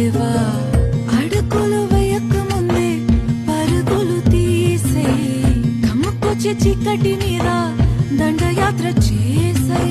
దేవా అడుగులు వేయక ముందే పరుగులు తీసే కమ్ముకొచ్చే చీకటి మీద దండయాత్ర చేసే